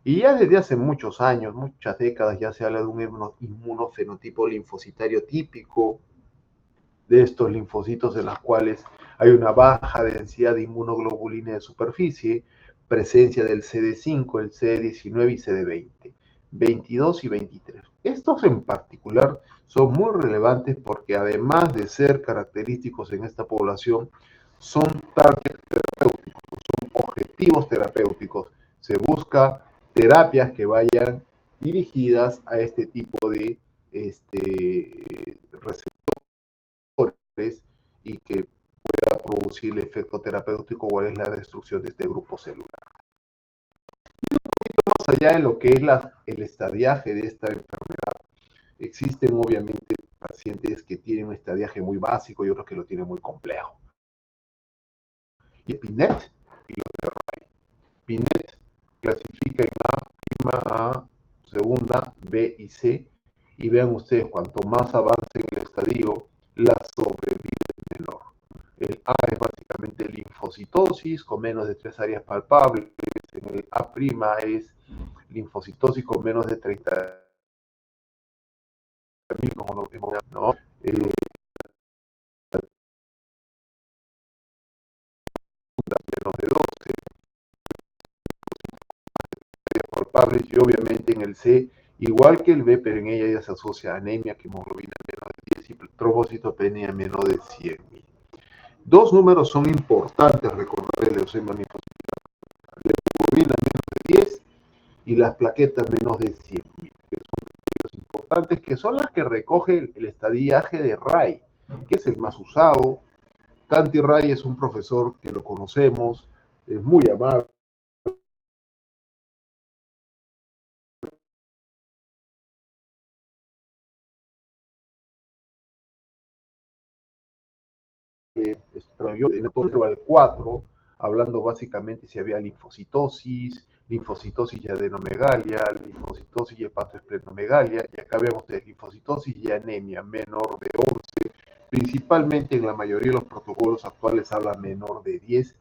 Y ya desde hace muchos años, muchas décadas, ya se habla de un inmunofenotipo linfocitario típico de estos linfocitos en las cuales hay una baja densidad de inmunoglobulina de superficie, presencia del CD5, el CD19 y CD20, 22 y 23. Estos en particular son muy relevantes porque además de ser característicos en esta población, son target terapéuticos, son objetivos terapéuticos. Se busca terapias que vayan dirigidas a este tipo de receptores y que pueda producir el efecto terapéutico o es la destrucción de este grupo celular. Más allá de lo que es el estadiaje de esta enfermedad, existen obviamente pacientes que tienen un estadiaje muy básico y otros que lo tienen muy complejo. Y PINET y los de RAI. PINET clasifica en A, segunda, B y C. Y vean ustedes, cuanto más avance en el estadio, la sobrevida es menor. El A es básicamente linfocitosis con menos de 3 áreas palpables. En el A' es linfocitosis con menos de 30.000, como lo vimos, ¿no? Menos de 12 áreas palpables y obviamente en el C, igual que el B, pero en ella ya se asocia a anemia, que hemoglobina menos de 10 y trombocitopenia menos de 100.000. Dos números son importantes recordar el leucemia linfocítica: la hemoglobina menos de 10 y las plaquetas menos de 100.000, que son números importantes, que son las que recoge el estadiaje de Ray, que es el más usado. Tanti Ray es un profesor que lo conocemos, es muy amable, extrayó en el al 4, hablando básicamente si había linfocitosis y adenomegalia, linfocitosis y hepatoesplenomegalia, y acá vemos de linfocitosis y anemia menor de 11, principalmente en la mayoría de los protocolos actuales habla menor de 10,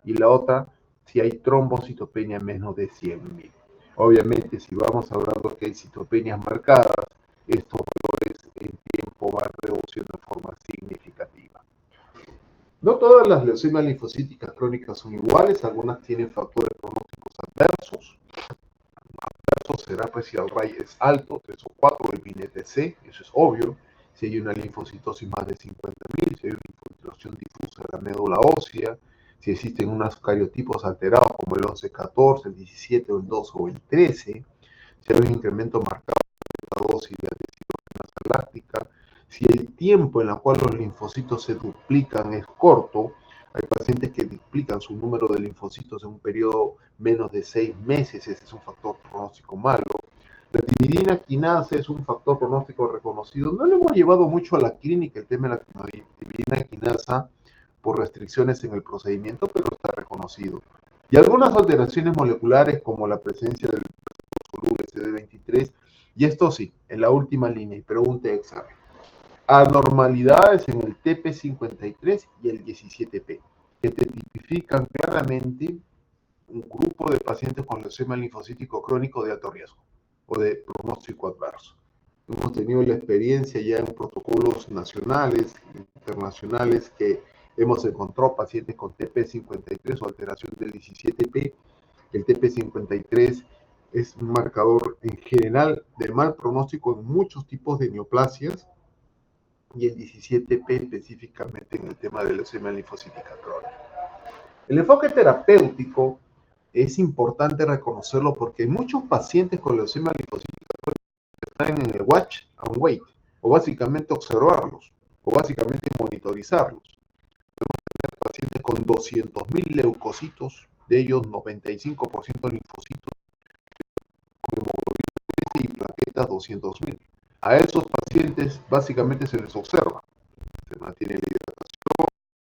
y la otra, si hay trombocitopenia menos de 100.000. Obviamente, si vamos hablando que hay citopenias marcadas, estos valores en tiempo van reduciendo de forma significativa. No todas las leucemias linfocíticas crónicas son iguales, algunas tienen factores pronósticos adversos. Adverso será pues si el RAI es alto, 3 o 4, el binete C, eso es obvio. Si hay una linfocitosis más de 50.000, si hay una infiltración difusa de la médula ósea, si existen unos cariotipos alterados como el 11-14, el 17 o el 2 o el 13, si hay un incremento marcado de la dosis de adenosinasa láctica, si el tiempo en el cual los linfocitos se duplican es corto, hay pacientes que duplican su número de linfocitos en un periodo menos de 6 meses, ese es un factor pronóstico malo. La timidina quinasa es un factor pronóstico reconocido. No lo hemos llevado mucho a la clínica el tema de la timidina quinasa por restricciones en el procedimiento, pero está reconocido. Y algunas alteraciones moleculares como la presencia del soluble CD23, y esto sí, en la última línea, y pregunta examen. Anormalidades en el TP53 y el 17P, que te tipifican claramente un grupo de pacientes con leucemia linfocítico crónico de alto riesgo o de pronóstico adverso. Hemos tenido la experiencia ya en protocolos nacionales, internacionales, que hemos encontrado pacientes con TP53 o alteración del 17P. El TP53 es un marcador en general de mal pronóstico en muchos tipos de neoplasias, y el 17P específicamente en el tema de leucemia linfocítica crónica. El enfoque terapéutico es importante reconocerlo porque muchos pacientes con leucemia linfocítica están en el watch and wait, o básicamente observarlos, o básicamente monitorizarlos. Tenemos pacientes con 200.000 leucocitos, de ellos 95% linfocitos, con hemoglobina y plaquetas 200.000. A esos pacientes básicamente se les observa, se mantiene la hidratación,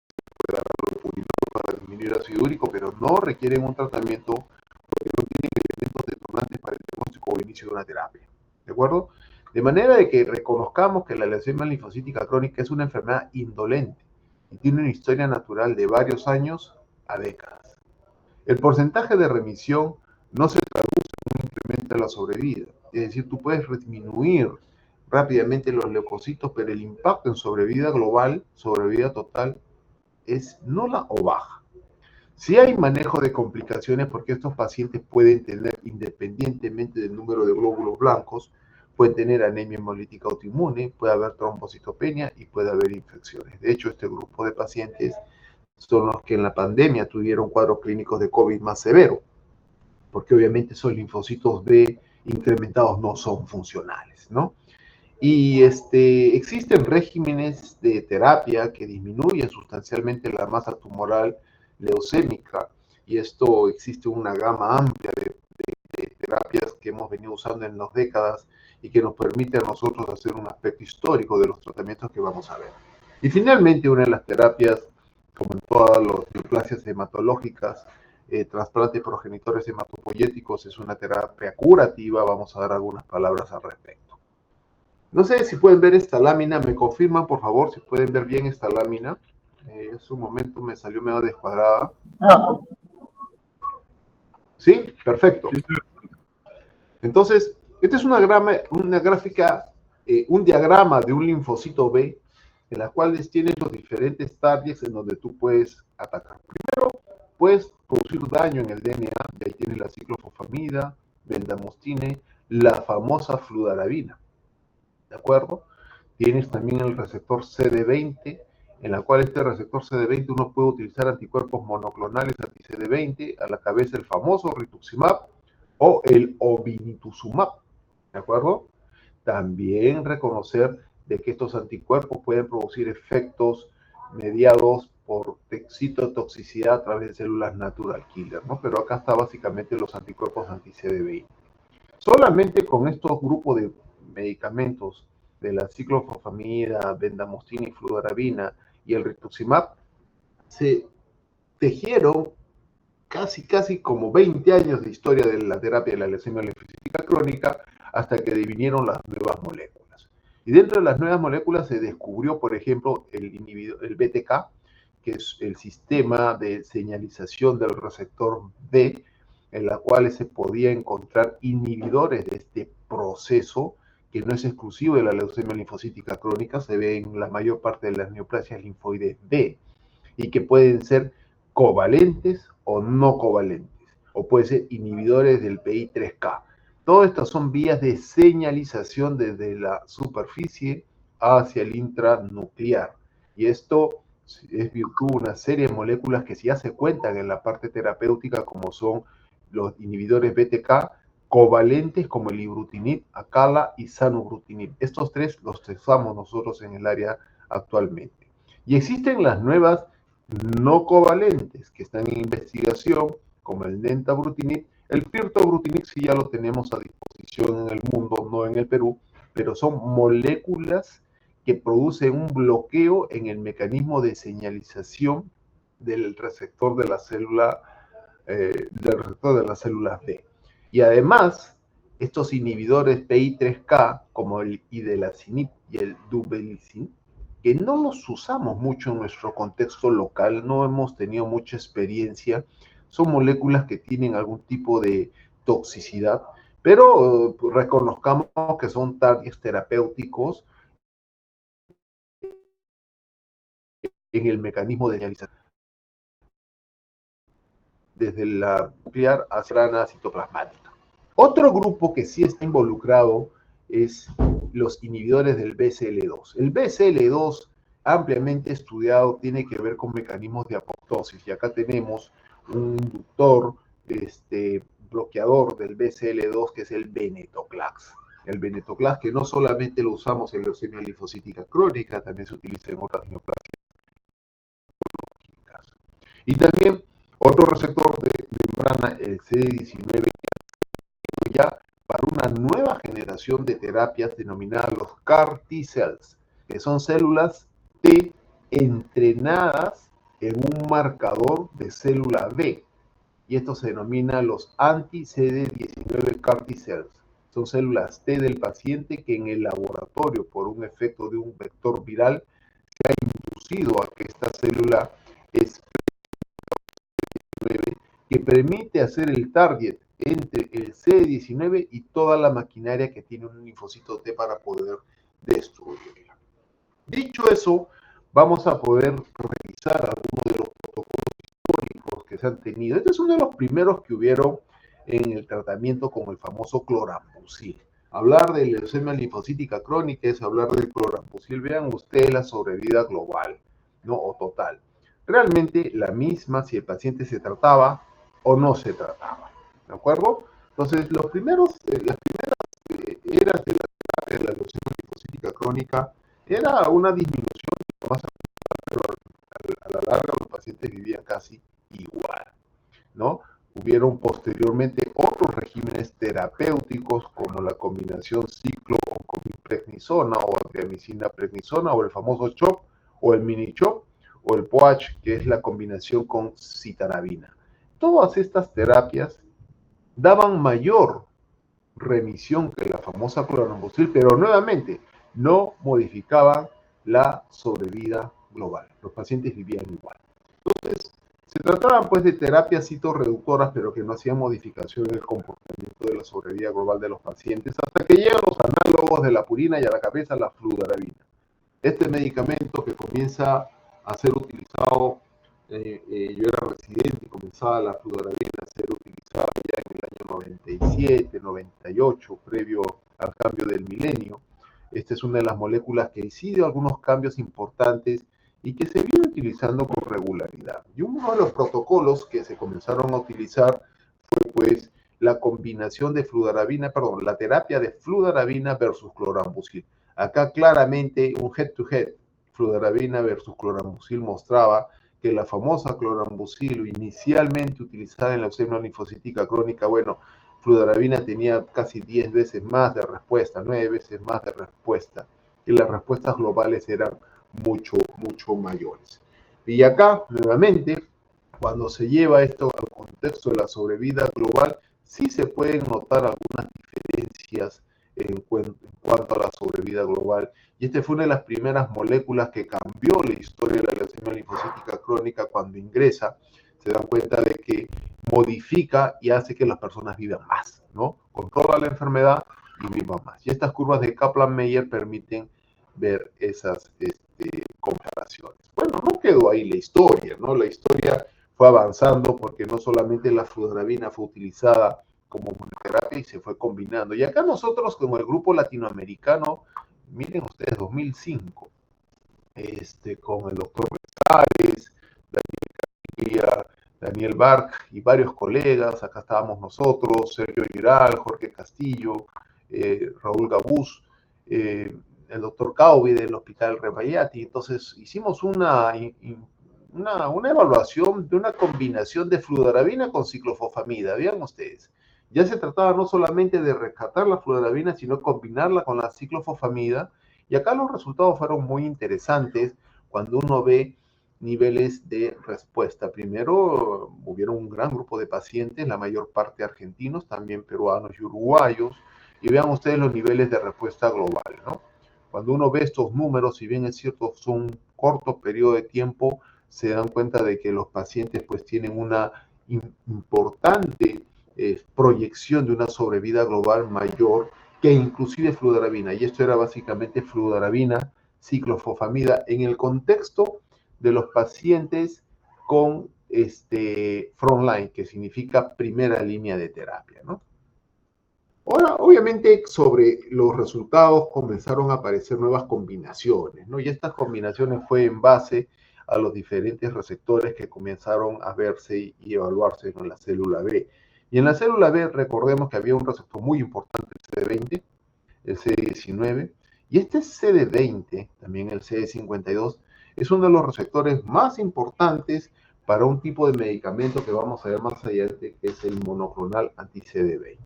se puede dar algo para disminuir el ácido úrico, pero no requieren un tratamiento porque no tienen elementos detonantes para el diagnóstico o inicio de una terapia. ¿De acuerdo? De manera de que reconozcamos que la leucemia linfocítica crónica es una enfermedad indolente y tiene una historia natural de varios años a décadas. El porcentaje de remisión no se traduce aumenta la sobrevida. Es decir, tú puedes disminuir rápidamente los leucocitos, pero el impacto en sobrevida global, sobrevida total, es nula o baja. Si hay manejo de complicaciones, porque estos pacientes pueden tener, independientemente del número de glóbulos blancos, pueden tener anemia hemolítica autoinmune, puede haber trombocitopenia y puede haber infecciones. De hecho, este grupo de pacientes son los que en la pandemia tuvieron cuadros clínicos de COVID más severo, porque obviamente esos linfocitos B incrementados no son funcionales, ¿no? Y existen regímenes de terapia que disminuyen sustancialmente la masa tumoral leucémica, y esto existe una gama amplia de terapias que hemos venido usando en las décadas y que nos permite a nosotros hacer un aspecto histórico de los tratamientos que vamos a ver. Y finalmente, una de las terapias, como en todas las neoplasias hematológicas, trasplantes progenitores hematopoyéticos, es una terapia curativa. Vamos a dar algunas palabras al respecto. No sé si pueden ver esta lámina, me confirman por favor si pueden ver bien esta lámina. Es un momento me salió medio descuadrada. ¿Sí? Perfecto. Entonces, esta es una gráfica, un diagrama de un linfocito B, en la cual tienes los diferentes targets en donde tú puedes atacar. Primero, puedes producir daño en el DNA, y ahí tienes la ciclofosfamida, bendamustine, la famosa fludarabina. ¿De acuerdo? Tienes también el receptor CD20, en la cual este receptor CD20 uno puede utilizar anticuerpos monoclonales anti-CD20, a la cabeza el famoso rituximab o el obinutuzumab, ¿de acuerdo? También reconocer de que estos anticuerpos pueden producir efectos mediados por citotoxicidad a través de células natural killer, ¿no? Pero acá está básicamente los anticuerpos anti-CD20. Solamente con estos grupos de medicamentos de la ciclofosfamida, bendamustine y fludarabina y el rituximab, se tejieron casi como 20 años de historia de la terapia de la leucemia linfocítica crónica hasta que vinieron las nuevas moléculas. Y dentro de las nuevas moléculas se descubrió, por ejemplo, el BTK, que es el sistema de señalización del receptor D, en la cual se podía encontrar inhibidores de este proceso, que no es exclusivo de la leucemia linfocítica crónica, se ve en la mayor parte de las neoplasias linfoides B, y que pueden ser covalentes o no covalentes, o pueden ser inhibidores del PI3K. Todas estas son vías de señalización desde la superficie hacia el intranuclear, y esto es virtud de una serie de moléculas que ya se cuentan en la parte terapéutica, como son los inhibidores BTK, covalentes como el ibrutinib, acala y zanubrutinib. Estos tres los usamos nosotros en el área actualmente. Y existen las nuevas no covalentes que están en investigación, como el dentabrutinib. El pirtobrutinib sí ya lo tenemos a disposición en el mundo, no en el Perú, pero son moléculas que producen un bloqueo en el mecanismo de señalización del receptor de la célula, del receptor de las células B. Y además, estos inhibidores PI3K, como el idelacinib y el duvelisib, que no los usamos mucho en nuestro contexto local, no hemos tenido mucha experiencia, son moléculas que tienen algún tipo de toxicidad, pero reconozcamos que son targets terapéuticos en el mecanismo de señalización desde la nuclear hacia la citoplasmática. Otro grupo que sí está involucrado es los inhibidores del BCL2. El BCL2, ampliamente estudiado, tiene que ver con mecanismos de apoptosis, y acá tenemos un inductor, bloqueador del BCL2, que es el venetoclax. El venetoclax, que no solamente lo usamos en leucemia linfocítica crónica, también se utiliza en otras neoplasias. Y también otro receptor de membrana, el CD19, ya para una nueva generación de terapias denominadas los CAR T-cells, que son células T entrenadas en un marcador de célula B, y esto se denomina los anti-CD19 CAR T-cells. Son células T del paciente que en el laboratorio, por un efecto de un vector viral, se ha inducido a que esta célula es que permite hacer el target entre el CD19 y toda la maquinaria que tiene un linfocito T para poder destruirla. Dicho eso, vamos a poder revisar algunos de los protocolos históricos que se han tenido. Este es uno de los primeros que hubieron en el tratamiento con el famoso clorambucil. Hablar de leucemia linfocítica crónica es hablar del clorambucil. Vean ustedes la sobrevida global, ¿no? O total. Realmente la misma si el paciente se trataba o no se trataba, ¿de acuerdo? Entonces, las primeras eras de la leucemia linfocítica crónica era una disminución, pero a la larga los pacientes vivían casi igual, ¿no? Hubieron posteriormente otros regímenes terapéuticos como la combinación ciclo-oncomiprednisona o adriamicina-prednisona o el famoso CHOP o el mini-CHOP o el POACH, que es la combinación con citarabina. Todas estas terapias daban mayor remisión que la famosa clorambucil, pero nuevamente no modificaban la sobrevida global. Los pacientes vivían igual. Entonces, se trataban pues de terapias citorreductoras, pero que no hacían modificación en el comportamiento de la sobrevida global de los pacientes, hasta que llegan los análogos de la purina y a la cabeza la fludarabina. Este medicamento que comienza a ser utilizado, yo era residente y comenzaba la fludarabina a ser utilizada ya en el año 97, 98, previo al cambio del milenio. Esta es una de las moléculas que incide algunos cambios importantes y que se viene utilizando con regularidad. Y uno de los protocolos que se comenzaron a utilizar fue pues la combinación de fludarabina, perdón, la terapia de fludarabina versus clorambucil. Acá claramente un head-to-head, fludarabina versus clorambucil, mostraba que la famosa clorambucil inicialmente utilizada en la leucemia linfocítica crónica, bueno, fludarabina tenía casi 10 veces más de respuesta, 9 veces más de respuesta, y las respuestas globales eran mucho, mucho mayores. Y acá, nuevamente, cuando se lleva esto al contexto de la sobrevida global, sí se pueden notar algunas diferencias en cuanto a la sobrevida global. Y esta fue una de las primeras moléculas que cambió la historia de la leucemia linfocítica crónica cuando ingresa. Se dan cuenta de que modifica y hace que las personas vivan más, ¿no? Controla la enfermedad y vivan más. Y estas curvas de Kaplan-Meier permiten ver esas comparaciones. Bueno, no quedó ahí la historia, ¿no? La historia fue avanzando porque no solamente la fludarabina fue utilizada como monoterapia y se fue combinando. Y acá nosotros, como el grupo latinoamericano, miren ustedes, 2005, con el doctor González, Daniel Barc y varios colegas, acá estábamos nosotros, Sergio Giral, Jorge Castillo, Raúl Gabús, el doctor Caubi del Hospital Rebayati. Entonces hicimos una evaluación de una combinación de fludarabina con ciclofosfamida. Vean ustedes, ya se trataba no solamente de rescatar la fludarabina, sino combinarla con la ciclofosfamida. Y acá los resultados fueron muy interesantes cuando uno ve niveles de respuesta. Primero, hubieron un gran grupo de pacientes, la mayor parte argentinos, también peruanos y uruguayos, y vean ustedes los niveles de respuesta global, ¿no? Cuando uno ve estos números, si bien es cierto, son un corto periodo de tiempo, se dan cuenta de que los pacientes pues tienen una importante proyección de una sobrevida global mayor que inclusive fludarabina. Y esto era básicamente fludarabina, ciclofosfamida, en el contexto de los pacientes con frontline, que significa primera línea de terapia, ¿no? Ahora, obviamente, sobre los resultados comenzaron a aparecer nuevas combinaciones, ¿no? Y estas combinaciones fue en base a los diferentes receptores que comenzaron a verse y evaluarse en la célula B. Y en la célula B, recordemos que había un receptor muy importante, el CD20, el CD19, y este CD20, también el CD52, es uno de los receptores más importantes para un tipo de medicamento que vamos a ver más adelante, que es el monoclonal anti-CD20.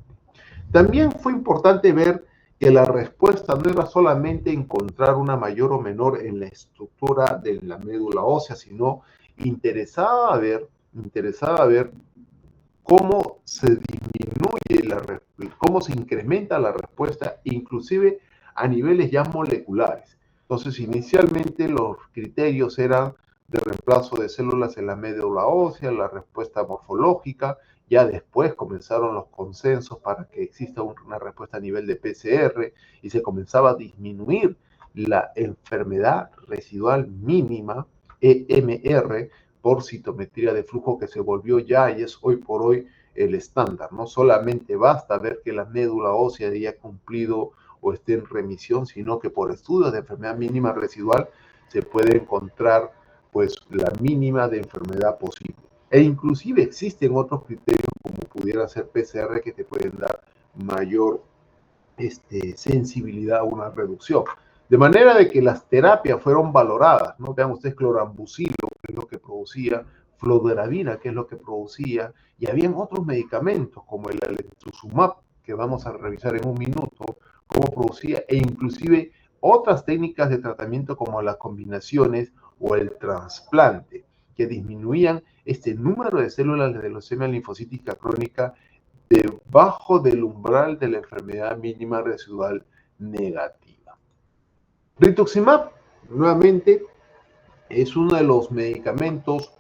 También fue importante ver que la respuesta no era solamente encontrar una mayor o menor en la estructura de la médula ósea, sino interesada a ver cómo se disminuye, cómo se incrementa la respuesta, inclusive a niveles ya moleculares. Entonces, inicialmente los criterios eran de reemplazo de células en la médula ósea, la respuesta morfológica, Ya después comenzaron los consensos para que exista una respuesta a nivel de PCR y se comenzaba a disminuir la enfermedad residual mínima, EMR, por citometría de flujo, que se volvió ya y es hoy por hoy el estándar. No solamente basta ver que la médula ósea haya cumplido o esté en remisión, sino que por estudios de enfermedad mínima residual se puede encontrar pues la mínima de enfermedad posible. E inclusive existen otros criterios como pudiera ser PCR que te pueden dar mayor sensibilidad a una reducción. De manera de que las terapias fueron valoradas, ¿no? Vean ustedes clorambucilo, que es lo que producía, fludarabina, que es lo que producía, y habían otros medicamentos como el alemtuzumab, que vamos a revisar en un minuto, cómo producía, e inclusive otras técnicas de tratamiento como las combinaciones o el trasplante, que disminuían este número de células de leucemia linfocítica crónica debajo del umbral de la enfermedad mínima residual negativa. Rituximab, nuevamente, es uno de los medicamentos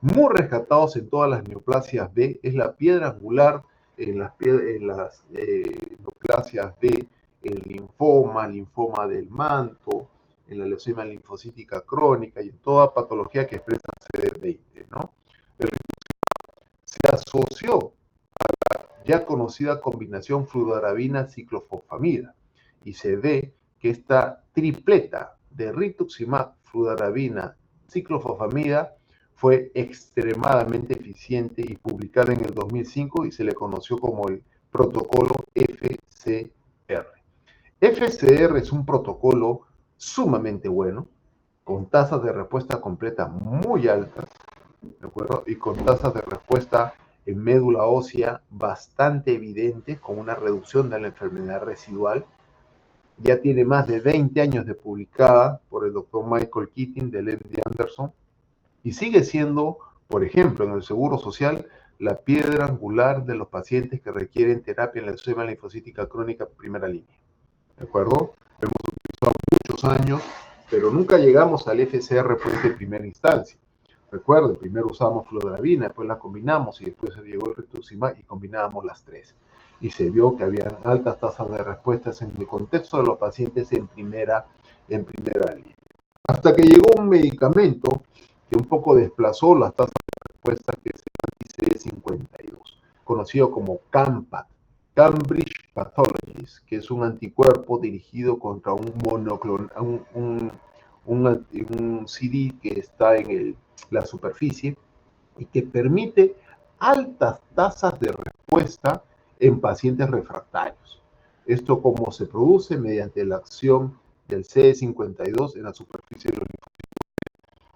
muy rescatados en todas las neoplasias B, es la piedra angular en las neoplasias B, en linfoma del manto, en la leucemia linfocítica crónica y en toda patología que expresa CD20, ¿no? Se asoció ya conocida combinación fludarabina-ciclofosfamida, y se ve que esta tripleta de rituximab, fludarabina, ciclofosfamida fue extremadamente eficiente y publicada en el 2005 y se le conoció como el protocolo FCR. FCR es un protocolo sumamente bueno, con tasas de respuesta completa muy altas, ¿de acuerdo? Y con tasas de respuesta en médula ósea bastante evidentes, con una reducción de la enfermedad residual. Ya tiene más de 20 años de publicada por el doctor Michael Keating del MD Anderson y sigue siendo, por ejemplo, en el Seguro Social, la piedra angular de los pacientes que requieren terapia en la leucemia linfocítica crónica primera línea. ¿De acuerdo? Hemos utilizado muchos años, pero nunca llegamos al FCR pues, de primera instancia. Recuerden, primero usamos fludarabina, después la combinamos y después se llegó el rituximab y combinábamos las tres. Y se vio que habían altas tasas de respuestas en el contexto de los pacientes en primera línea. Hasta que llegó un medicamento que un poco desplazó las tasas de respuesta, que es el anti-CD52, conocido como CAMPAT, Cambridge Pathologies, que es un anticuerpo dirigido contra un CD que está en la superficie y que permite altas tasas de respuesta en pacientes refractarios. Esto como se produce mediante la acción del CD52 en la superficie de los linfocitos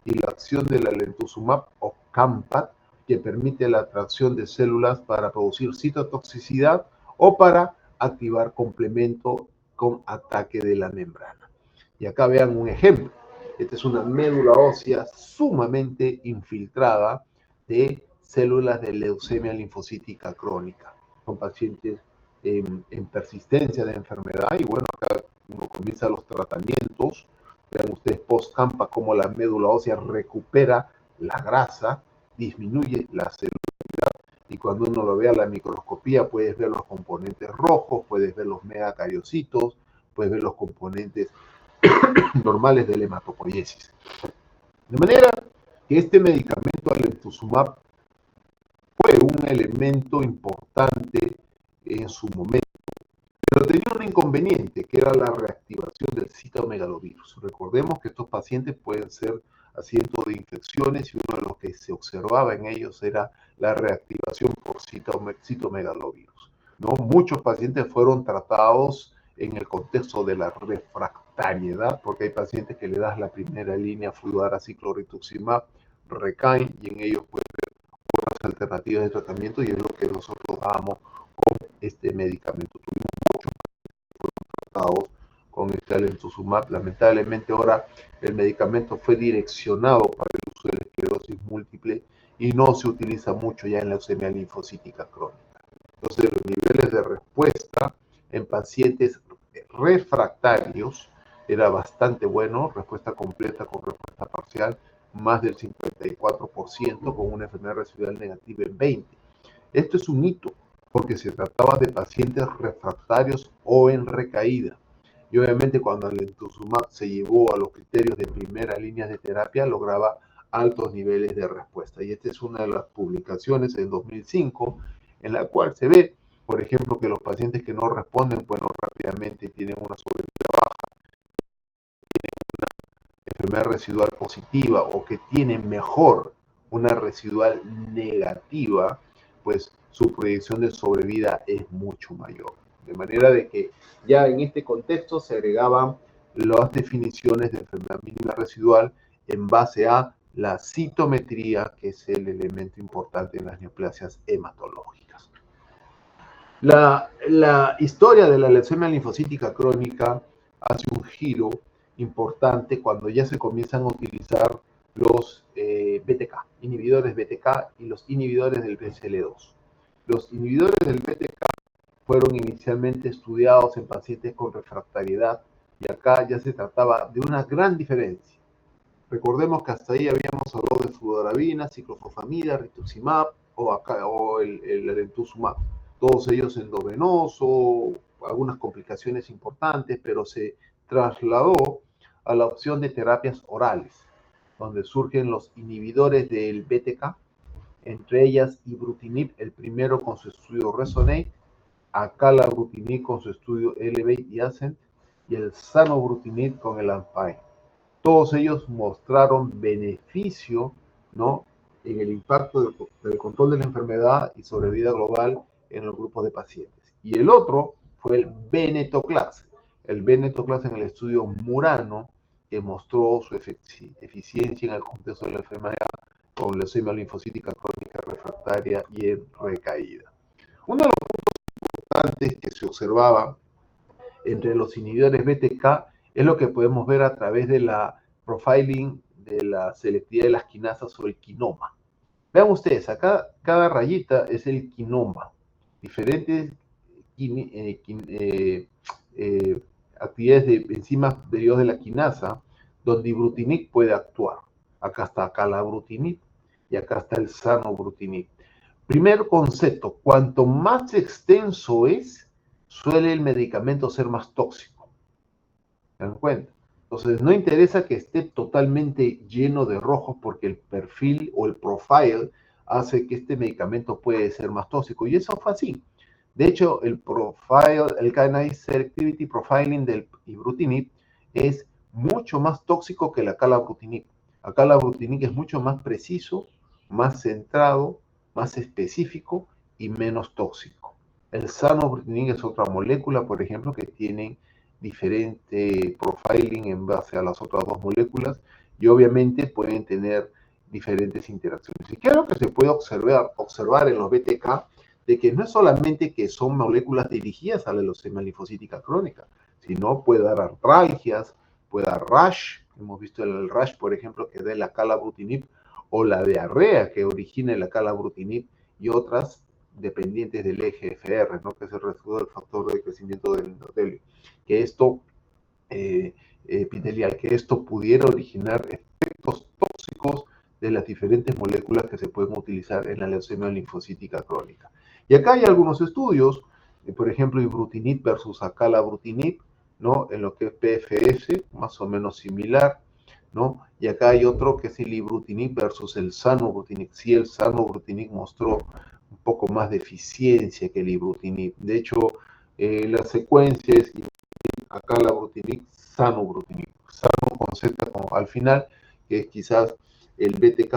y la acción del alemtuzumab o CAMPAT, que permite la atracción de células para producir citotoxicidad o para activar complemento con ataque de la membrana. Y acá vean un ejemplo. Esta es una médula ósea sumamente infiltrada de células de leucemia linfocítica crónica. Son pacientes en persistencia de enfermedad y bueno, acá uno comienza los tratamientos. Vean ustedes post-campa cómo la médula ósea recupera la grasa, disminuye la celularidad y cuando uno lo ve a la microscopía puedes ver los componentes rojos, puedes ver los megacariocitos, puedes ver los componentes normales de la hematopoiesis. De manera que este medicamento alemtuzumab fue un elemento importante en su momento, pero tenía un inconveniente, que era la reactivación del citomegalovirus. Recordemos que estos pacientes pueden ser asientos de infecciones y uno de los que se observaba en ellos era la reactivación por citomegalovirus, ¿no? Muchos pacientes fueron tratados en el contexto de la refractariedad, porque hay pacientes que le das la primera línea fludaraciclorituximab, recaen y en ellos puede haber otras alternativas de tratamiento y es lo que nosotros damos con este medicamento. Tuvimos muchos tratados con este alemtuzumab. Lamentablemente ahora el medicamento fue direccionado para el uso de la esclerosis múltiple y no se utiliza mucho ya en la leucemia linfocítica crónica. Entonces los niveles de respuesta en pacientes refractarios era bastante bueno, respuesta completa con respuesta parcial, más del 54% con una enfermedad residual negativa en 20. Esto es un hito, porque se trataba de pacientes refractarios o en recaída. Y obviamente cuando el Lentuzumab se llevó a los criterios de primera línea de terapia, lograba altos niveles de respuesta. Y esta es una de las publicaciones en 2005 en la cual se ve, por ejemplo, que los pacientes que no responden, bueno, rápidamente tienen una sobrevida baja, enfermedad residual positiva o que tienen mejor una residual negativa, pues su proyección de sobrevida es mucho mayor. De manera de que ya en este contexto se agregaban las definiciones de enfermedad mínima residual en base a la citometría, que es el elemento importante en las neoplasias hematológicas. La historia de la leucemia linfocítica crónica hace un giro importante cuando ya se comienzan a utilizar los BTK, inhibidores BTK y los inhibidores del BCL2. Los inhibidores del BTK fueron inicialmente estudiados en pacientes con refractariedad y acá ya se trataba de una gran diferencia. Recordemos que hasta ahí habíamos hablado de fludarabina, ciclofosfamida, rituximab o el alemtuzumab. Todos ellos endovenoso, algunas complicaciones importantes, pero se trasladó a la opción de terapias orales, donde surgen los inhibidores del BTK, entre ellas ibrutinib, el primero con su estudio Resonate, acalabrutinib con su estudio Elevate y Ascent, y el zanubrutinib con el Ampine. Todos ellos mostraron beneficio, ¿no?, en el impacto del control de la enfermedad y sobrevida global en los grupos de pacientes. Y el otro fue el venetoclax. El venetoclax en el estudio Murano, que mostró su eficiencia en el contexto de la enfermedad con leucemia linfocítica crónica refractaria y en recaída. Uno de los puntos importantes que se observaba entre los inhibidores BTK es lo que podemos ver a través de la profiling de la selectividad de las quinasas sobre el quinoma. Vean ustedes, acá cada rayita es el quinoma. Diferentes actividades de enzimas derivadas de la quinasa, donde ibrutinib puede actuar. Acá está acalabrutinib y acá está el zanubrutinib. Primer concepto, cuanto más extenso es, suele el medicamento ser más tóxico. ¿Se dan cuenta? Entonces, no interesa que esté totalmente lleno de rojos porque el perfil o el profile hace que este medicamento puede ser más tóxico. Y eso fue así. De hecho, el kinase selectivity profiling del ibrutinib es mucho más tóxico que el acalabrutinib. Acalabrutinib es mucho más preciso, más centrado, más específico y menos tóxico. El zanubrutinib es otra molécula, por ejemplo, que tiene diferente profiling en base a las otras dos moléculas y obviamente pueden tener diferentes interacciones. ¿Y qué es lo que se puede observar en los BTK? De que no es solamente que son moléculas dirigidas a la leucemia linfocítica crónica, sino puede dar artralgias, puede dar rash, hemos visto el rash, por ejemplo, que da el acalabrutinib, o la diarrea que origina el acalabrutinib y otras dependientes del EGFR, ¿no?, que es el residuo del factor de crecimiento del endotelio, que esto epitelial, que esto pudiera originar efectos tóxicos de las diferentes moléculas que se pueden utilizar en la leucemia linfocítica crónica. Y acá hay algunos estudios, por ejemplo, ibrutinib versus acalabrutinib, ¿no?, en lo que es PFS, más o menos similar, ¿no? Y acá hay otro que es el ibrutinib versus el zanubrutinib. Sí, el zanubrutinib mostró un poco más de eficiencia que el ibrutinib. De hecho, la secuencia es acalabrutinib, zanubrutinib. Zanu con Z al final, que es quizás el BTK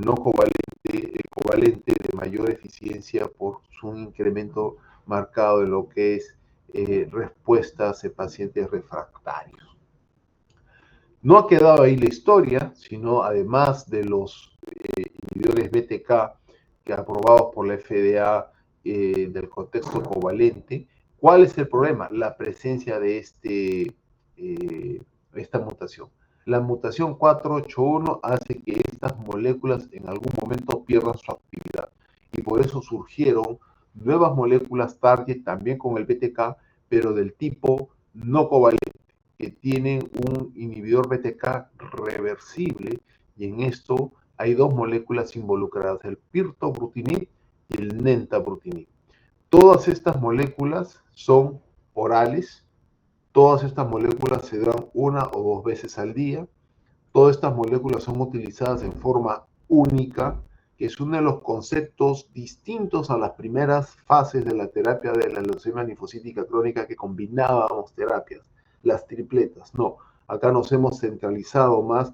no covalente de mayor eficiencia por su incremento marcado de lo que es respuestas en pacientes refractarios. No ha quedado ahí la historia, sino además de los inhibidores BTK que aprobados por la FDA del contexto covalente. ¿Cuál es el problema? La presencia de esta mutación. La mutación 481 hace que estas moléculas en algún momento pierdan su actividad y por eso surgieron nuevas moléculas target también con el BTK, pero del tipo no covalente, que tienen un inhibidor BTK reversible, y en esto hay dos moléculas involucradas, el pirtobrutinib y el nentabrutinib. Todas estas moléculas son orales, todas estas moléculas se dan 1 o 2 veces al día, todas estas moléculas son utilizadas en forma única, que es uno de los conceptos distintos a las primeras fases de la terapia de la leucemia linfocítica crónica, que combinábamos terapias, las tripletas. No, acá nos hemos centralizado más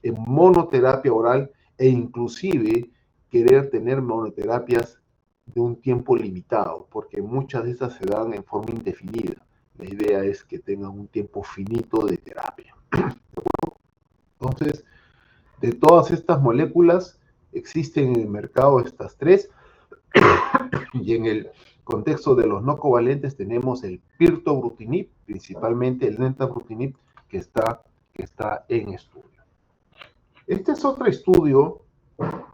en monoterapia oral e inclusive querer tener monoterapias de un tiempo limitado, porque muchas de estas se dan en forma indefinida. La idea es que tengan un tiempo finito de terapia. Entonces, de todas estas moléculas, existen en el mercado estas 3, y en el contexto de los no covalentes tenemos el pirtobrutinib, principalmente el nentabrutinib, que está en estudio. Este es otro estudio, fase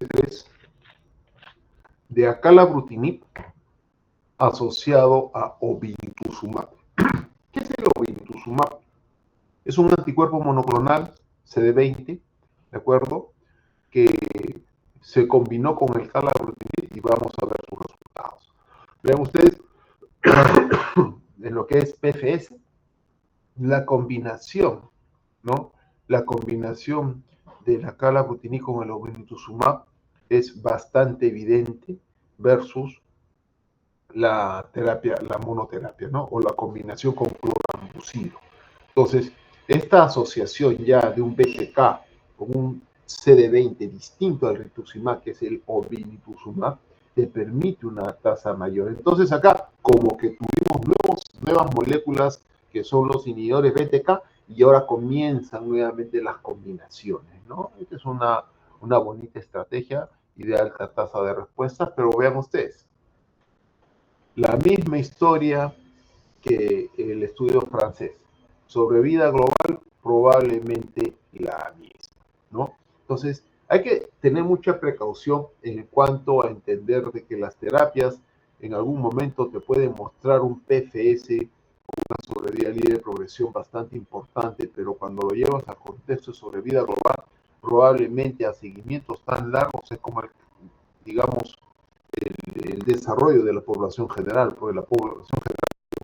3, de acalabrutinib asociado a obinutuzumab. ¿Qué es el obinutuzumab? Es un anticuerpo monoclonal CD20, ¿de acuerdo? Que se combinó con el calabrutinib y vamos a ver sus resultados. Vean ustedes, en lo que es PFS, la combinación, ¿no? La combinación de la calabrutinib con el obinutuzumab es bastante evidente versus la terapia, la monoterapia, ¿no? O la combinación con clorambucil. Entonces, esta asociación ya de un BTK con un CD20 distinto al rituximab, que es el obinutuzumab, te permite una tasa mayor. Entonces acá como que tuvimos nuevas moléculas que son los inhibidores BTK y ahora comienzan nuevamente las combinaciones, ¿no? Esta es una bonita estrategia y de alta tasa de respuesta, pero vean ustedes, la misma historia que el estudio francés. Sobrevida global, probablemente la misma, ¿no? Entonces, hay que tener mucha precaución en cuanto a entender de que las terapias en algún momento te pueden mostrar un PFS, una sobrevida libre de progresión bastante importante, pero cuando lo llevas al contexto de sobrevida global, probablemente a seguimientos tan largos es como, digamos, el desarrollo de la población general, porque la población general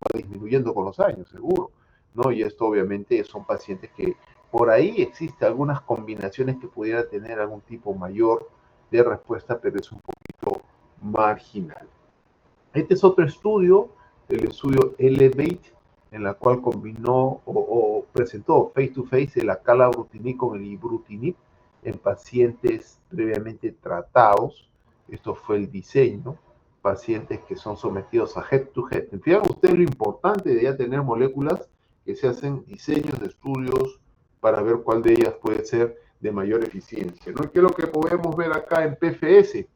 va disminuyendo con los años, seguro, ¿no? Y esto obviamente son pacientes que por ahí existe algunas combinaciones que pudiera tener algún tipo mayor de respuesta, pero es un poquito marginal. Este es otro estudio, el estudio Elevate, en la cual combinó o presentó face to face el acalabrutinib con el ibrutinib en pacientes previamente tratados. Esto fue el diseño, pacientes que son sometidos a head to head. Fíjense ustedes lo importante de ya tener moléculas que se hacen diseños de estudios para ver cuál de ellas puede ser de mayor eficiencia, ¿no? ¿Qué es lo que podemos ver acá en PFS?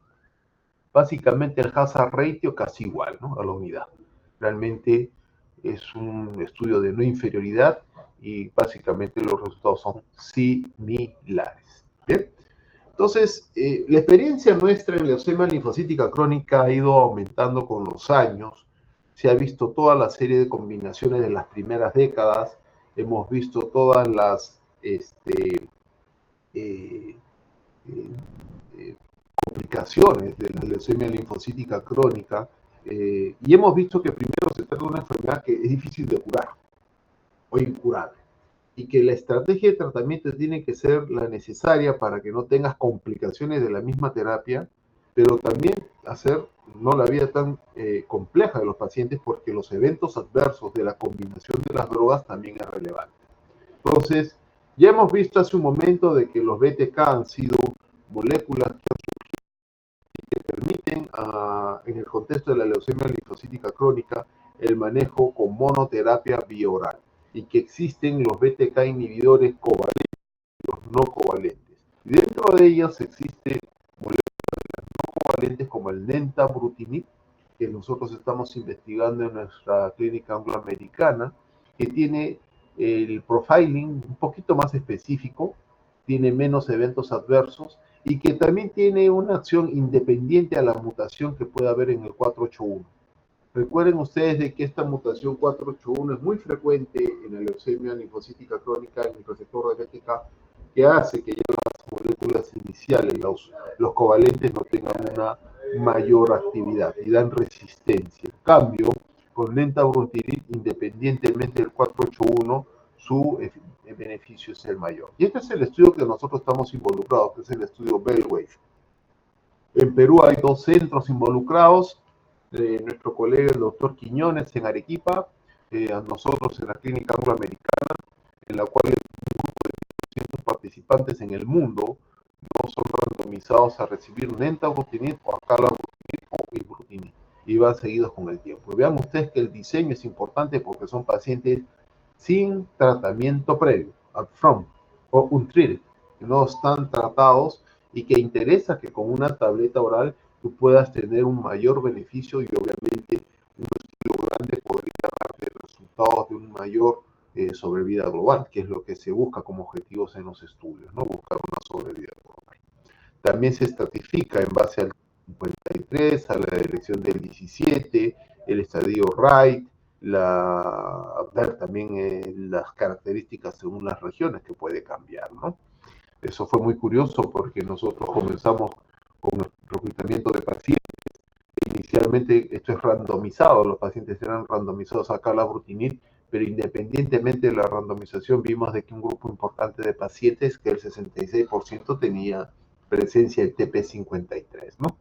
Básicamente el hazard ratio casi igual, ¿no? A la unidad. Realmente es un estudio de no inferioridad y básicamente los resultados son similares. ¿Bien? Entonces, la experiencia nuestra en leucemia linfocítica crónica ha ido aumentando con los años. Se ha visto toda la serie de combinaciones de las primeras décadas. Hemos visto todas las complicaciones de la leucemia linfocítica crónica, y hemos visto que primero se trata de una enfermedad que es difícil de curar o incurable, y que la estrategia de tratamiento tiene que ser la necesaria para que no tengas complicaciones de la misma terapia, pero también hacer no la vida tan compleja de los pacientes, porque los eventos adversos de la combinación de las drogas también es relevante. Entonces, ya hemos visto hace un momento de que los BTK han sido moléculas que permiten, en el contexto de la leucemia linfocítica crónica, el manejo con monoterapia bioral, y que existen los BTK inhibidores covalentes y los no covalentes. Y dentro de ellas existen moléculas no covalentes como el nentabrutinib, que nosotros estamos investigando en nuestra clínica angloamericana, que tiene el profiling un poquito más específico, tiene menos eventos adversos y que también tiene una acción independiente a la mutación que puede haber en el 481. Recuerden ustedes de que esta mutación 481 es muy frecuente en la leucemia linfocítica crónica en el receptor de BTK, que hace que ya las moléculas terapéuticas iniciales, los covalentes no tengan una mayor actividad y dan resistencia. En cambio, con lentabrutinib, independientemente del 481, su beneficio es el mayor. Y este es el estudio que nosotros estamos involucrados, que es el estudio Bellwave. En Perú hay 2 centros involucrados, nuestro colega el doctor Quiñones en Arequipa, a nosotros en la Clínica Angloamericana, en la cual un grupo de 200 participantes en el mundo no son randomizados a recibir lentabrutinib o acalabrutinib o ibrutinib y van seguidos con el tiempo. Vean ustedes que el diseño es importante porque son pacientes sin tratamiento previo, upfront o untreated, que no están tratados y que interesa que con una tableta oral tú puedas tener un mayor beneficio y obviamente un estudio grande podría darte resultados de un mayor sobrevida global, que es lo que se busca como objetivos en los estudios, ¿no? Buscar una sobrevida global. También se estratifica en base al 53, a la elección del 17, el estadio Wright, ver también las características según las regiones que puede cambiar, ¿no? Eso fue muy curioso porque nosotros comenzamos con el reclutamiento de pacientes. Inicialmente esto es randomizado, los pacientes eran randomizados a acalabrutinib, pero independientemente de la randomización vimos de que un grupo importante de pacientes, que el 66% tenía presencia del TP53, ¿no?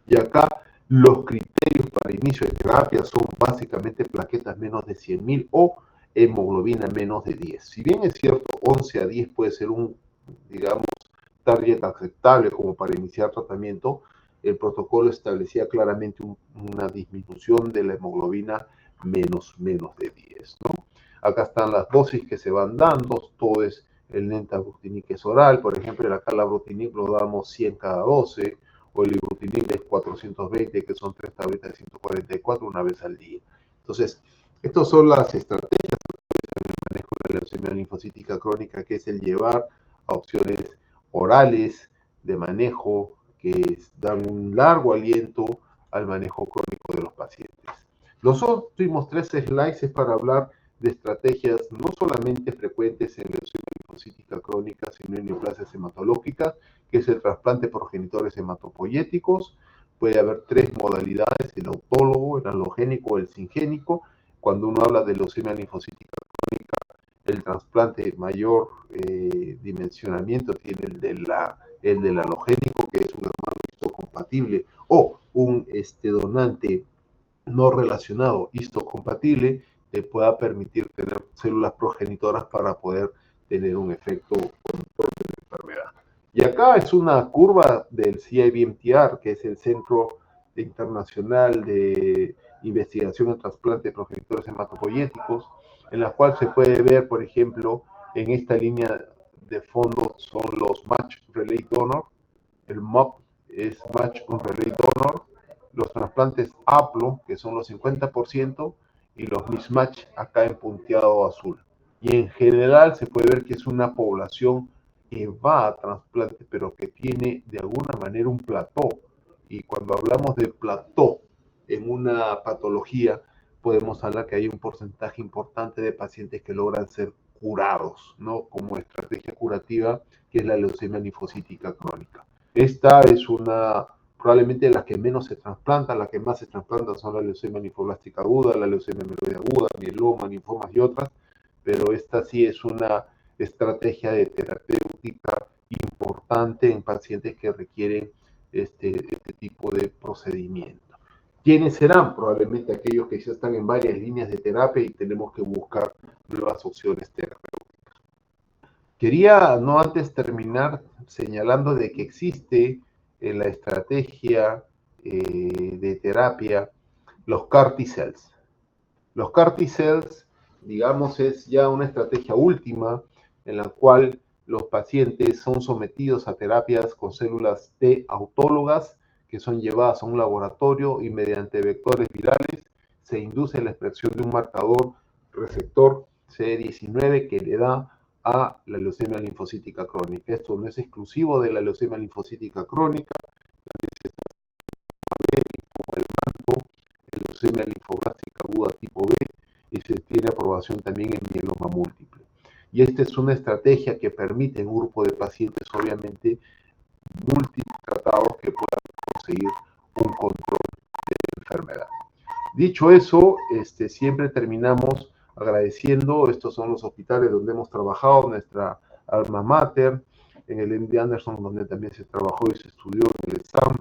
Y acá los criterios para inicio de terapia son básicamente plaquetas menos de 100.000 o hemoglobina menos de 10. Si bien es cierto, 11 a 10 puede ser un, digamos, target aceptable como para iniciar tratamiento, el protocolo establecía claramente una disminución de la hemoglobina menos de 10, ¿no? Acá están las dosis que se van dando, todo es el lentabrutinib que es oral, por ejemplo, el acalabrutinib lo damos 100 cada 12, o el ibrutinib es 420, que son 3 tabletas de 144 una vez al día. Entonces, estas son las estrategias en el manejo de la leucemia linfocítica crónica, que es el llevar a opciones orales de manejo que dan un largo aliento al manejo crónico de los pacientes. Los últimos 3 slides es para hablar de estrategias no solamente frecuentes en leucemia linfocítica crónica, sino en neoplasias hematológicas, que es el trasplante por progenitores hematopoyéticos. Puede haber 3 modalidades, el autólogo, el alogénico o el singénico. Cuando uno habla de leucemia linfocítica crónica, el trasplante mayor dimensionamiento tiene el del halogénico, que es un hermano histocompatible, o un donante no relacionado histocompatible, te pueda permitir tener células progenitoras para poder tener un efecto control de la enfermedad. Y acá es una curva del CIBMTR, que es el Centro Internacional de Investigación en Trasplante de Progenitores Hematopoyéticos, en la cual se puede ver, por ejemplo, en esta línea de fondo son los Match Relay Donor, el MOP es Match Relay Donor, los trasplantes APLO, que son los 50%, y los mismatch acá en punteado azul. Y en general se puede ver que es una población que va a trasplante, pero que tiene de alguna manera un plató. Y cuando hablamos de plató en una patología, podemos hablar que hay un porcentaje importante de pacientes que logran ser curados, ¿no? Como estrategia curativa, que es la leucemia linfocítica crónica. Esta es probablemente las que menos se trasplantan, las que más se trasplantan son la leucemia linfoblástica aguda, la leucemia mieloide aguda, mieloma, linfomas y otras, pero esta sí es una estrategia de terapéutica importante en pacientes que requieren este tipo de procedimiento. ¿Quiénes serán? Probablemente aquellos que ya están en varias líneas de terapia y tenemos que buscar nuevas opciones terapéuticas. Quería no antes terminar señalando de que existe en la estrategia de terapia los CAR T-cells. Los CAR T-cells, digamos, es ya una estrategia última en la cual los pacientes son sometidos a terapias con células T autólogas que son llevadas a un laboratorio y mediante vectores virales se induce la expresión de un marcador receptor CD19 que le da a la leucemia linfocítica crónica. Esto no es exclusivo de la leucemia linfocítica crónica, como el manto, la leucemia linfoblástica aguda tipo B, y se tiene aprobación también en mieloma múltiple. Y esta es una estrategia que permite en un grupo de pacientes obviamente múltiples tratados que puedan conseguir un control de la enfermedad. Dicho eso, siempre terminamos agradeciendo. Estos son los hospitales donde hemos trabajado, nuestra alma mater, en el MD Anderson, donde también se trabajó y se estudió, en el SAM,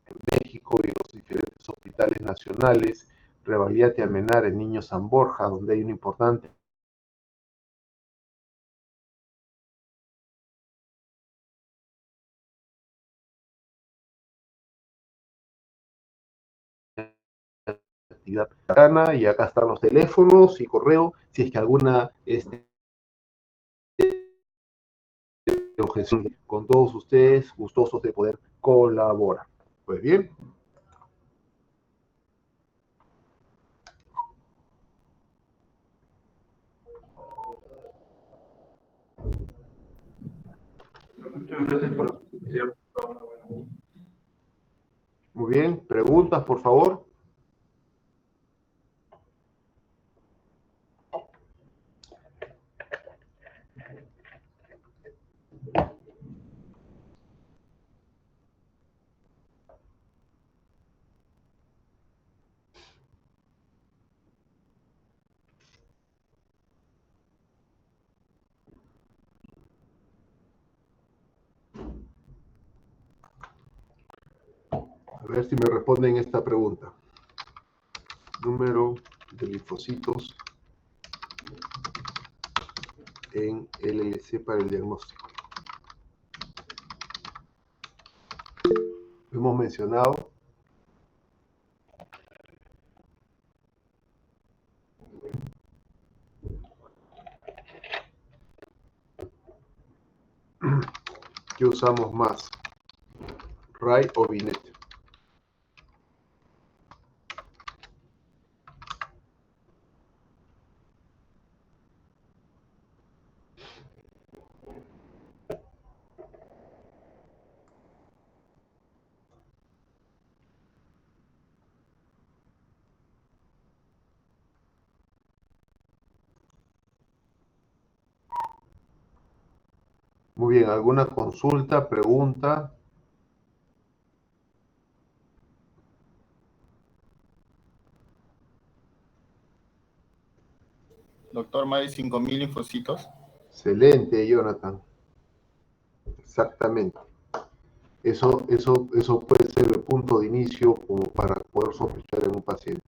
en México, y en los diferentes hospitales nacionales, Revaliate Almenar, en Niño San Borja, donde hay una importante actividad cercana, y acá están los teléfonos y correo, si es que alguna objeción con todos ustedes, gustosos de poder colaborar. Pues bien. Muchas gracias por la presentación. Muy bien, preguntas, por favor. A ver si me responden esta pregunta. Número de linfocitos en LLC para el diagnóstico. Hemos mencionado que usamos más, RAI o Binet. Muy bien, ¿alguna consulta, pregunta? Doctor, más de 5.000 linfocitos. Excelente, Jonathan. Exactamente. Eso puede ser el punto de inicio como para poder sospechar en un paciente.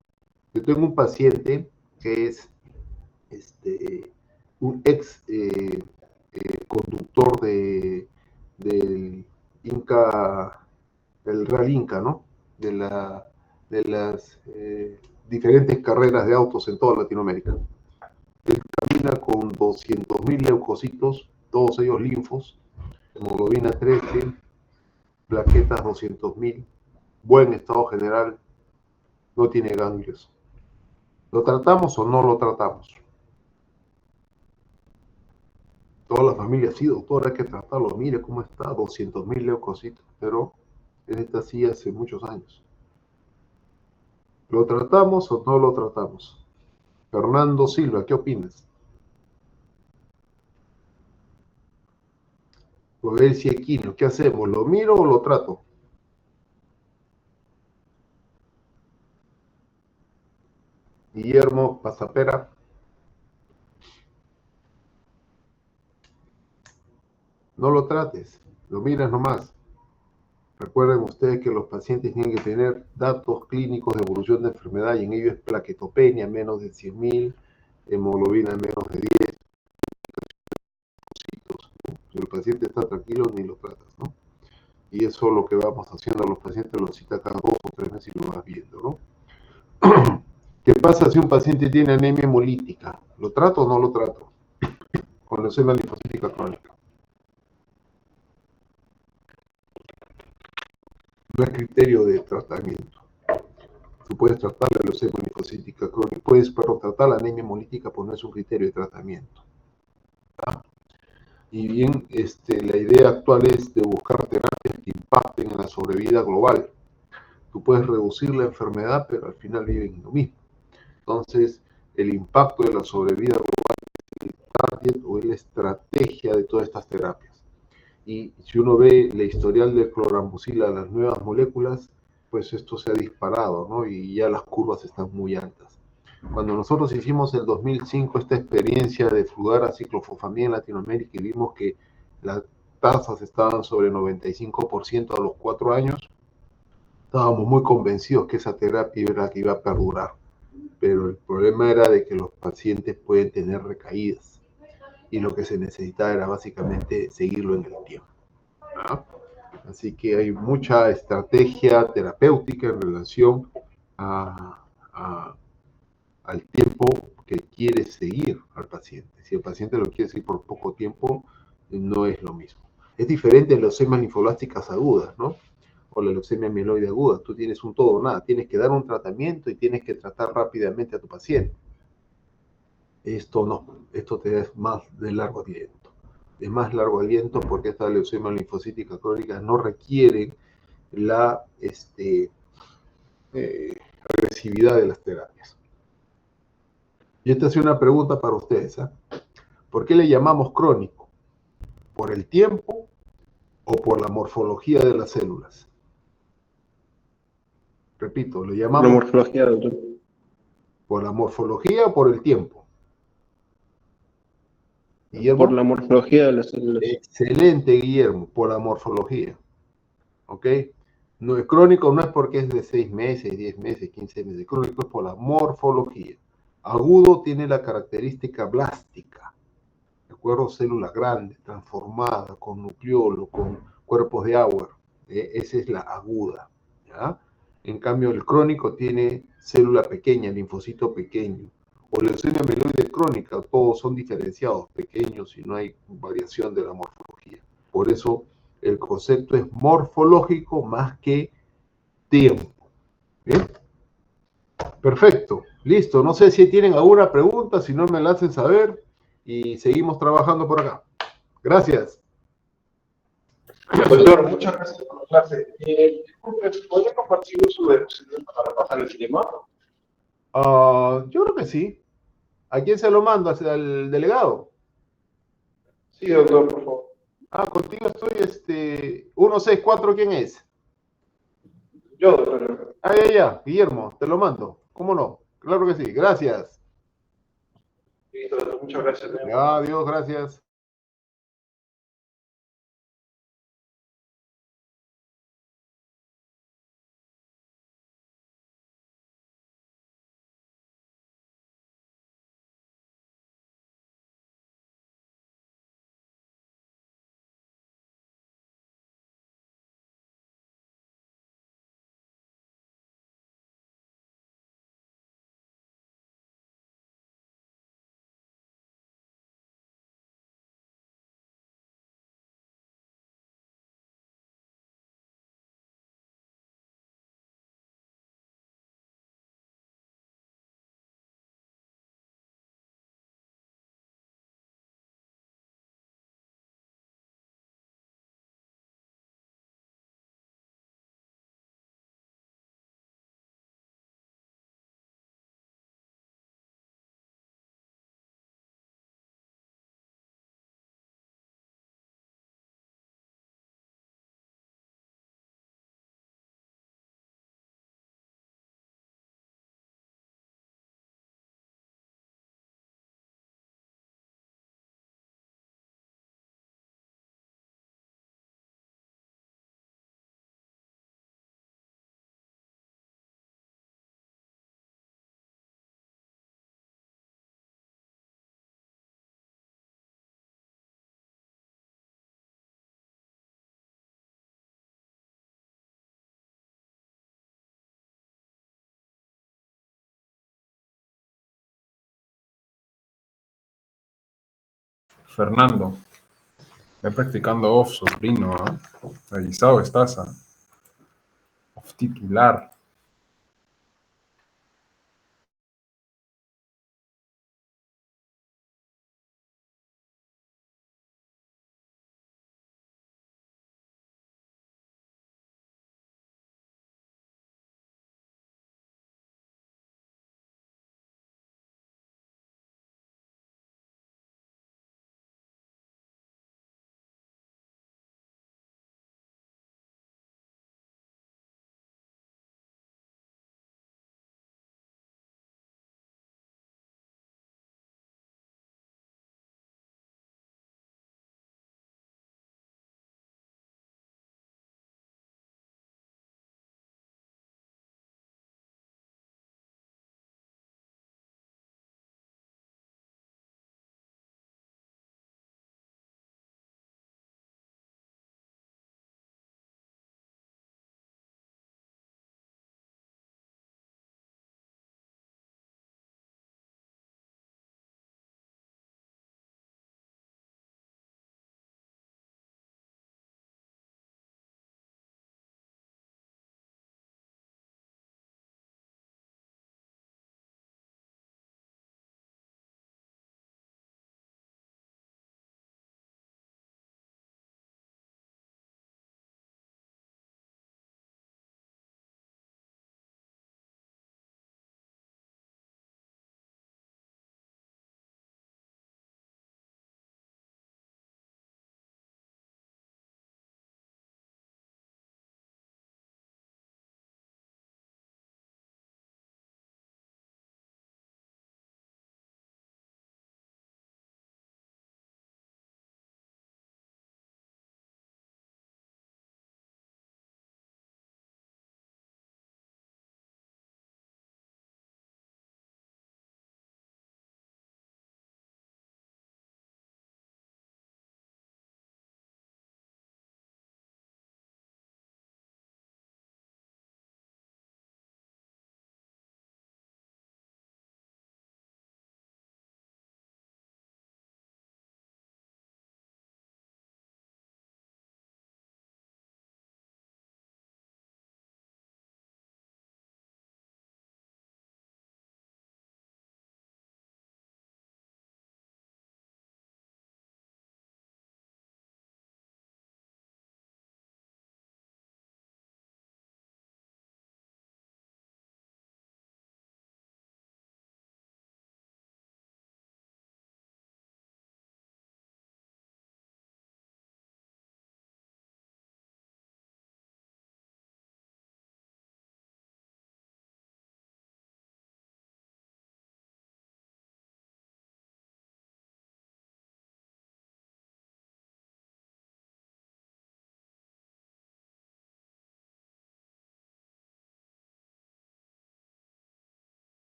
Yo tengo un paciente que es un ex conductor del Inca, del Real Inca, ¿no? De las diferentes carreras de autos en toda Latinoamérica. Él camina con 200.000 leucocitos, todos ellos linfos, hemoglobina 13, plaquetas 200.000, buen estado general, no tiene ganglios. ¿Lo tratamos o no lo tratamos? Toda la familia, sí, doctor, hay que tratarlo, mire cómo está, 200.000 leucocitos, pero él está así hace muchos años. ¿Lo tratamos o no lo tratamos? Fernando Silva, ¿qué opinas? Joel Equino, ¿qué hacemos? ¿Lo miro o lo trato? Guillermo Pasapera. No lo trates, lo miras nomás. Recuerden ustedes que los pacientes tienen que tener datos clínicos de evolución de enfermedad, y en ello es plaquetopenia menos de 100.000, hemoglobina menos de 10, ¿no? Si el paciente está tranquilo, ni lo tratas, ¿no? Y eso es lo que vamos haciendo a los pacientes, los cita cada 2 o 3 meses y lo vas viendo, ¿no? ¿Qué pasa si un paciente tiene anemia hemolítica? ¿Lo trato o no lo trato? Con leucemia linfocítica crónica. No es criterio de tratamiento. Tú puedes tratar la leucemia linfocítica crónica, puedes tratar la anemia hemolítica, pues no es un criterio de tratamiento. ¿Ah? Y bien, la idea actual es de buscar terapias que impacten en la sobrevida global. Tú puedes reducir la enfermedad, pero al final viven en lo mismo. Entonces, el impacto de la sobrevida global es el target o es la estrategia de todas estas terapias. Y si uno ve la historial del clorambucil a las nuevas moléculas, pues esto se ha disparado, ¿no? Y ya las curvas están muy altas. Cuando nosotros hicimos el 2005 esta experiencia de fludaraciclofosfamida en Latinoamérica y vimos que las tasas estaban sobre 95% a los 4 años, estábamos muy convencidos que esa terapia era la que iba a perdurar. Pero el problema era de que los pacientes pueden tener recaídas y lo que se necesitaba era básicamente seguirlo en el tiempo, ¿no? Así que hay mucha estrategia terapéutica en relación al tiempo que quiere seguir al paciente. Si el paciente lo quiere seguir por poco tiempo, no es lo mismo. Es diferente en leucemias linfoblásticas agudas, ¿no? O la leucemia mieloide aguda. Tú tienes un todo o nada. Tienes que dar un tratamiento y tienes que tratar rápidamente a tu paciente. Esto no. Esto te da más de largo aliento. De más largo aliento porque estas leucemias linfocíticas crónicas no requieren la agresividad de las terapias. Y esta es una pregunta para ustedes, ¿eh? ¿Por qué le llamamos crónico? ¿Por el tiempo o por la morfología de las células? Repito, le llamamos... La morfología, doctor. ¿Por la morfología o por el tiempo? Guillermo. Por la morfología de las células. Excelente, Guillermo, por la morfología. ¿Ok? No, el crónico no es porque es de 6 meses, 10 meses, 15 meses. El crónico es por la morfología. Agudo tiene la característica blástica. ¿De acuerdo? Célula grande, transformada, con nucleolo, con cuerpos de agua. Esa es la aguda. ¿Ya? En cambio, el crónico tiene célula pequeña, linfocito pequeño. O leucemia mieloide crónica, todos son diferenciados, pequeños, y no hay variación de la morfología. Por eso, el concepto es morfológico más que tiempo. ¿Bien? Perfecto, listo. No sé si tienen alguna pregunta, si no me la hacen saber y seguimos trabajando por acá. Gracias. Doctor, muchas gracias por la clase. Disculpe, ¿podría compartir su diapositiva para pasar el cinema? Yo creo que sí. ¿A quién se lo mando? ¿Hacia el delegado? Sí, doctor, por favor. Contigo estoy, 164, ¿quién es? Yo, doctor. Ya, Guillermo, te lo mando. ¿Cómo no? Claro que sí, gracias. Listo, doctor, muchas gracias. Ya, adiós, gracias. Fernando, ve practicando off, sobrino, ¿ah? Revisado estás, ¿ah? Off titular.